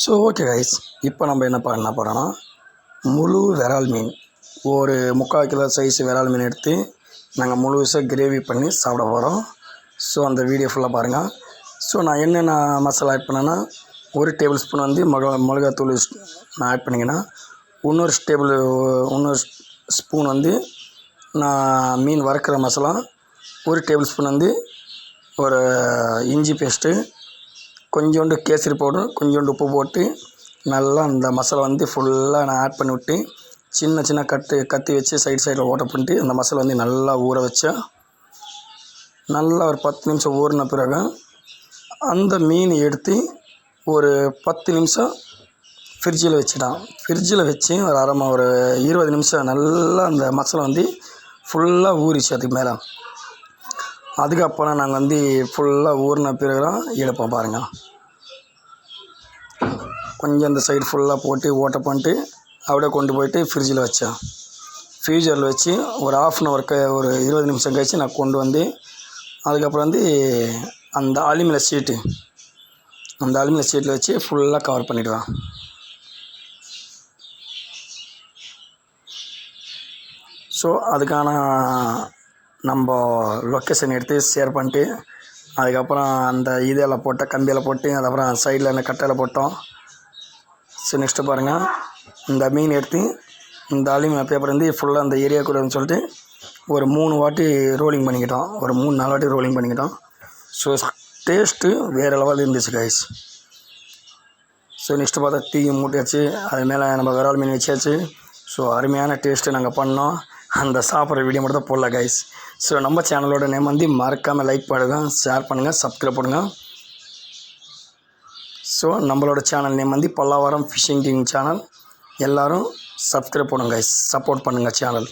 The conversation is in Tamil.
ஸோ ஓகே கைஸ், இப்போ நம்ம என்ன பண்ண போகிறோன்னா முழு விரால் மீன் ஒரு 3/4 கிலோ சைஸ் விரால் மீன் எடுத்து நாங்கள் முழுசாக கிரேவி பண்ணி சாப்பிட போகிறோம். ஸோ அந்த வீடியோ ஃபுல்லாக பாருங்கள். ஸோ நான் என்னென்ன மசாலா ஆட் பண்ணேன்னா, 1 டேபிள் ஸ்பூன் வந்து மிளகாத்தூள் நான் ஆட் பண்ணிங்கன்னா, இன்னொரு ஸ்பூன் வந்து நான் மீன் வறுக்கிற மசாலா, 1 டேபிள் ஸ்பூன் வந்து ஒரு இஞ்சி பேஸ்ட்டு, கொஞ்சோண்டு கேசரி பவுடர், கொஞ்சோண்டு உப்பு போட்டு நல்லா அந்த மசாலா வந்து ஃபுல்லாக நான் ஆட் பண்ணி விட்டு சின்ன சின்ன கத்தி வச்சு சைடில் ஓட்டை பண்ணிட்டு அந்த மசாலா வந்து நல்லா ஊற வச்சேன். நல்லா ஒரு 10 நிமிஷம் ஊறின பிறகு அந்த மீன் எடுத்து ஒரு 10 நிமிஷம் ஃப்ரிட்ஜில் வச்சுட்டான். ஃப்ரிட்ஜில் வச்சு ஒரு 20 நிமிஷம் நல்லா அந்த மசாலா வந்து ஃபுல்லாக ஊறிச்சு. அதுக்கு மேலே அதுக்கப்புறம் நாங்கள் வந்து ஃபுல்லாக ஊறின பிறகு தான் எடுப்போம் பாருங்கள். கொஞ்சம் அந்த சைடு ஃபுல்லாக போட்டு ஓட்டை பண்ணிட்டு அப்படியே கொண்டு போயிட்டு ஃப்ரிட்ஜில் வச்சேன். ஃப்ரீசரில் வச்சு ஒரு 1/2 அன் ஹவருக்கு ஒரு 20 நிமிஷம் கழிச்சு நான் கொண்டு வந்து அதுக்கப்புறம் வந்து அந்த அலுமினிய ஷீட்டில் வச்சு ஃபுல்லாக கவர் பண்ணிவிடுவேன். ஸோ அதுக்கான நம்ம லொக்கேஷன் எடுத்து ஷேர் பண்ணிட்டு அதுக்கப்புறம் அந்த இதெல்லாம் போட்டால் கம்பியில் போட்டு அதுக்கப்புறம் சைடில் அந்த கட்டையில் போட்டோம். ஸோ நெக்ஸ்ட்டு பாருங்கள், இந்த மீன் எடுத்து இந்த அலுமினியம் பேப்பர் வந்து ஃபுல்லாக அந்த ஏரியா கூடன்னு சொல்லிட்டு ஒரு 3 வாட்டி ரோலிங் பண்ணிக்கிட்டோம். ஒரு 3-4 வாட்டி ரோலிங் பண்ணிக்கிட்டோம். ஸோ டேஸ்ட்டு வேறு லெவலில் இருந்துச்சு கைஸ். ஸோ நெக்ஸ்ட்டு பார்த்தா தீ மூட்டியாச்சு, அது மேலே நம்ம விரால் மீன் வச்சாச்சு. ஸோ அருமையான டேஸ்ட்டு நாங்கள் பண்ணோம். அந்த சாப்பிட்ற வீடியோ மட்டும் தான் போடல கைஸ். ஸோ நம்ம சேனலோட நேம் வந்து மறக்காமல் லைக் பண்ணுங்கள், ஷேர் பண்ணுங்கள், சப்ஸ்கிரைப் பண்ணுங்கள். ஸோ நம்மளோட சேனல் நேம் வந்து பல்லாவரம் ஃபிஷிங் கிங் சேனல். எல்லோரும் சப்ஸ்கிரைப் பண்ணுங்கள் கைஸ், சப்போர்ட் பண்ணுங்கள் சேனல்.